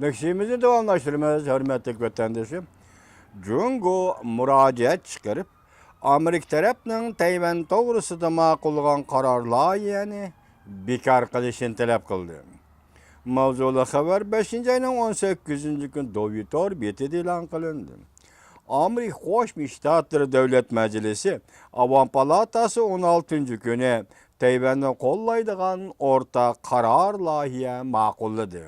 Nökşimizi devamlaştırmamız hürmetli vatandaşım. Jungo müracaat çıkarıp Amerika tarafının Tayvan doğrusunda maqulgan kararlar yani bekar qilishini talab qildi. Mavzuli xabar 5-ayning 18 kun Dovitor betida e'lon qilindi. Amerika Qo'shma Shtatlari Davlat Majlisi Avam palatasi 16 kuni Tayvanni qo'llaydigan o'rta qaror loyiha ma'qulladi.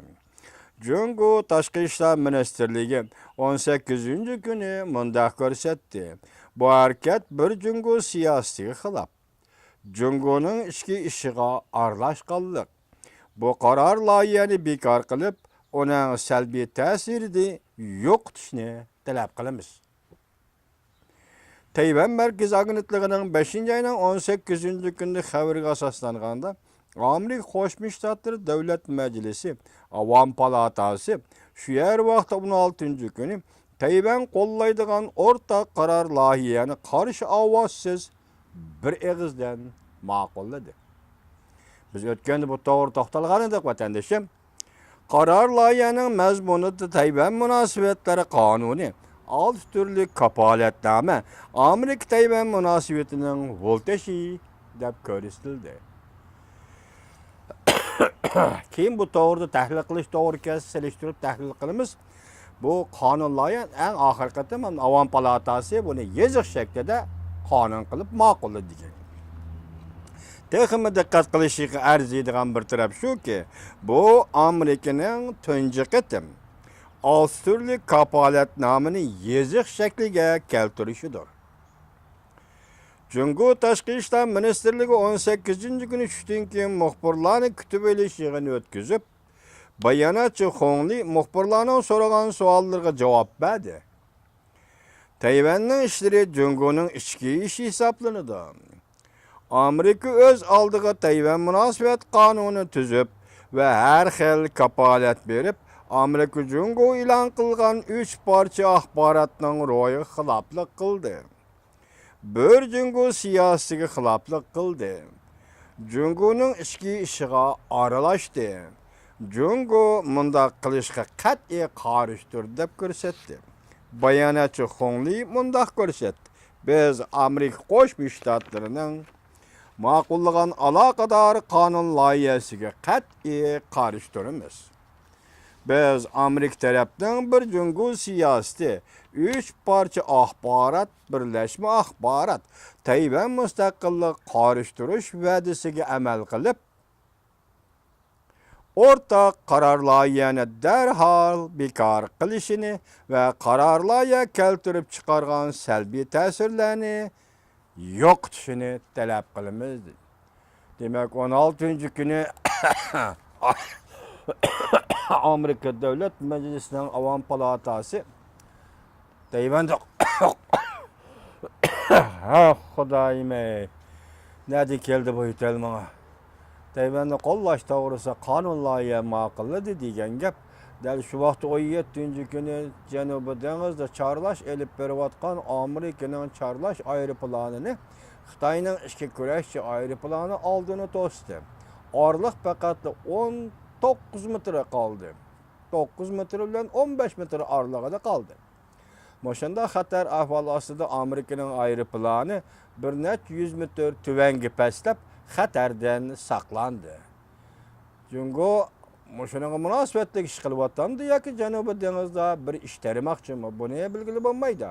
Jungo Tashqi ishlar ministrligi 18 kuni mundaq ko'rsatdi. Bu harakat bir Jungo siyosiga xilof. Jungoning ichki ishiga aralashganlik. Bu qaror loyihani bekor qilib, uning salbiy ta'sirini yo'qotishni talab qilamiz. Tayvan Markaziy agentligining 5-ayning 18 kunida xabariga asoslanganda Amerika Qo'shma Shtatlari Davlat Majlisi Avam palatasi shu yer vaqtda 16 kuni Tayvan qo'llaydigan o'rtaq qaror loyihani qarshi ovozsiz bir og'izdan ma'qulladi. Biz o'tganda bu to'g'ri to'xtalgan edik vatandoshim. Qaror loyihaning mazmunida Tayvan munosabatlari qonuni 6 turli kapolatnoma Amerika Tayvan munosabatining voltaji deb ko'rsatildi. Keyin bu to'g'rida tahlil qilish to'g'ri selishtirib tahlil qilamiz. Bu qonun loyiha eng oxirgi qatam Avam palatasi buni yoziq shaklida qonun qilib ma'qulladi degan. Texmi diqqat qilishiga arziydigan bir taraf shuki, bu Amerikaning tunji qatam 6 turli kapolatnomani yoziq shakliga keltirishidir. Jungo Tashqi ishlar ministrligi 18 kuni tushdan keyin muxbirlarni kutib olish yig'ini o'tkazib, bayonotchi Xongli muxbirlarning so'ragan savollariga javob berdi. Tayvanning ishlari Jungoning ichki ishi hisoblanadi. Amerika o'z oldiga Tayvan munosabat qonuni tuzib va har xil kapolat berib, Amerika Jungo e'lon qilgan 3 parcha axborotning ro'yiga xiloflik qildi. Bir Jungo siyosiga xiloflik qildi. Jungoning ichki ishiga aralashdi. Jungo mundaq qilishga qat'iy qarshi deb ko'rsatdi. Bayonotchi Xongli mundaq ko'rsatdi. Biz Amerika Qo'shma Shtatlarining ma'qullagan aloqador qonun loyihasiga qat'iy qarshi turamiz. Biz Amerika tarafdan bir Jungo siyosati 3 parcha axborot, birlashma axborot, Tayvan mustaqillik qarshi va'dasiga amal qilib, o'rtaq qaror loyihani darhol bekor qilishini va qaror loyiha keltirib chiqargan salbiy ta'sirlarni yo'qotishini talab qilamiz. Demak, 16 kuni Amerika Davlat Majlisining Avam palatasi Tayvanda Xudoyim ey. Nadi keldi bu yutalmaga. Tayvanni qo'llash to'g'risida qonun loyiha ma'qulladi degan gap. Dal shu vaqtda 17 kuni Janubiy dengizda charlash elib berayotgan Amerikaning charlash aeroplanini Xitoyning ichki kurashchi aeroplani oldini to'sdi. Orliq faqat 19 metr qoldi. 9 metr bilan 15 metr orlig'ida qoldi. Moshanda xatar ahvol ostida Amerikaning aeroplani bir necha 100 metr tuvanga pastlab xatardan saqlandi. Jungo Moshanaga munosabatli ish qilyaptimi yoki Janubiy dengizda bir ish taramoqchimi? Buni bilgili bo'lmaydi.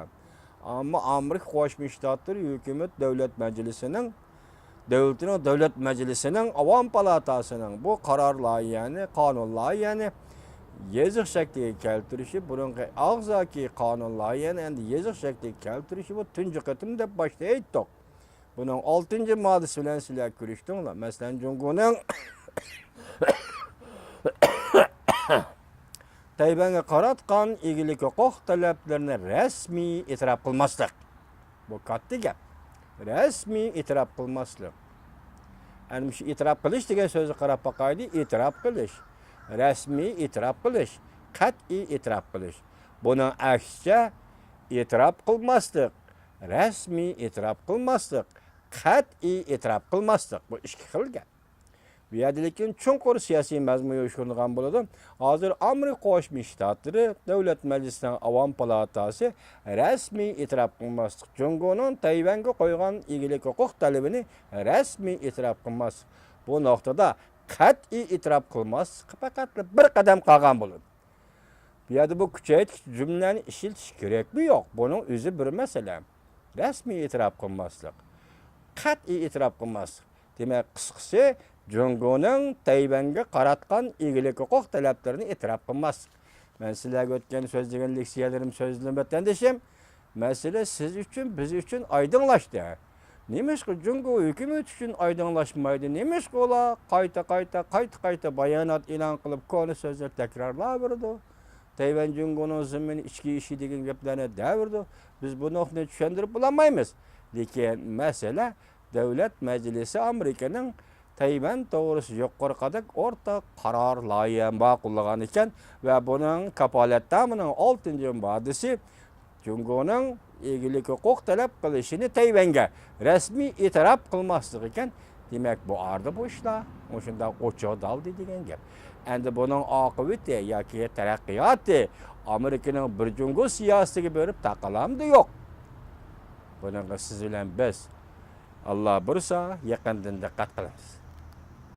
Ammo Amerika Qo'shma Shtatlari hukumat davlat majlisining Avam palatasining bu qaror loyihani, qonun loyihani yoziq shakliga keltirishi, burungi og'zaki qonun loyihani endi yoziq shakliga keltirishi bu tunji qatim deb boshda aytdik. Buning 6-moddasi bilan sizlar ko'rishdinglar. Masalan, Jungoning Tayvanga qaratgan egilik huquq talablarini rasmiy e'tirof qilmaslik. Bu katta gap. Rasmiy e'tirof qilmaslik. Ana shu e'tirof qilish degan so'zni qarab boqaylik, e'tirof qilish, rasmiy e'tirof qilish, qat'iy e'tirof qilish. Buning aksicha e'tirof qilmaslik, rasmiy e'tirof qilmaslik, qat'iy e'tirof qilmaslik. Bu ikki xil gap. Bu yerda lekin chunqur siyosiy mazmun yo'shqirgan bo'ladi. Hozir Amerika Qo'shma Shtatlari Davlat Majlisining Avom palatasi rasmiy e'tirof qilmaslik. Jungoning Tayvanga qo'ygan egilik huquq talabini rasmiy e'tirof qilmaslik. Bu nuqtada qat'iy e'tirof qilmaslik faqat bir qadam qolgan bo'ladi. Bu yerda bu kuchaytirish jumlani ishiltish kerakmi yo'q? Buning o'zi bir masala. Rasmiy e'tirof qilmaslik. Qat'iy e'tirof qilmaslik. Demak, qisqasi Jungoning Tayvanga qaratgan egilik huquq talablarini e'tirof qilmaslik. Men sizlarga o'tgan so'zlagan leksiyalarim so'zlab o'tgandishim, masala siz uchun, biz uchun oydinlashdi. Nemişki Jungo hükümet için aydınlaşmaydı. Nemişki ola qayta bayanat ilan qilib konu sözler tekrarlaverdi. Tayvan Jungo'nun zimini içki işi degan gaplarni davirdi. Biz bunu tushundirib bulamaymiz. Lekin mesele Davlat Majlisi Amerikaning Tayvan to'g'risida yuqori o'rta qaror loyihasi ma'qullagan ekan va buning kapolatdamining 6-moddasi Jungo'ning egilik huquq talab qilishini Tayvanga rasmiy e'tirof qilmaslik ekan. Demak, bu arda bu ishlar o'shunda o'choq daldi degan gap. Endi buning oqibati yoki taraqqiyoti Amerikaning bir Jungo siyosatiga berib taqalamdi yo'q. Bunga siz bilan biz Allah bursa yaqindan diqqat qilamiz.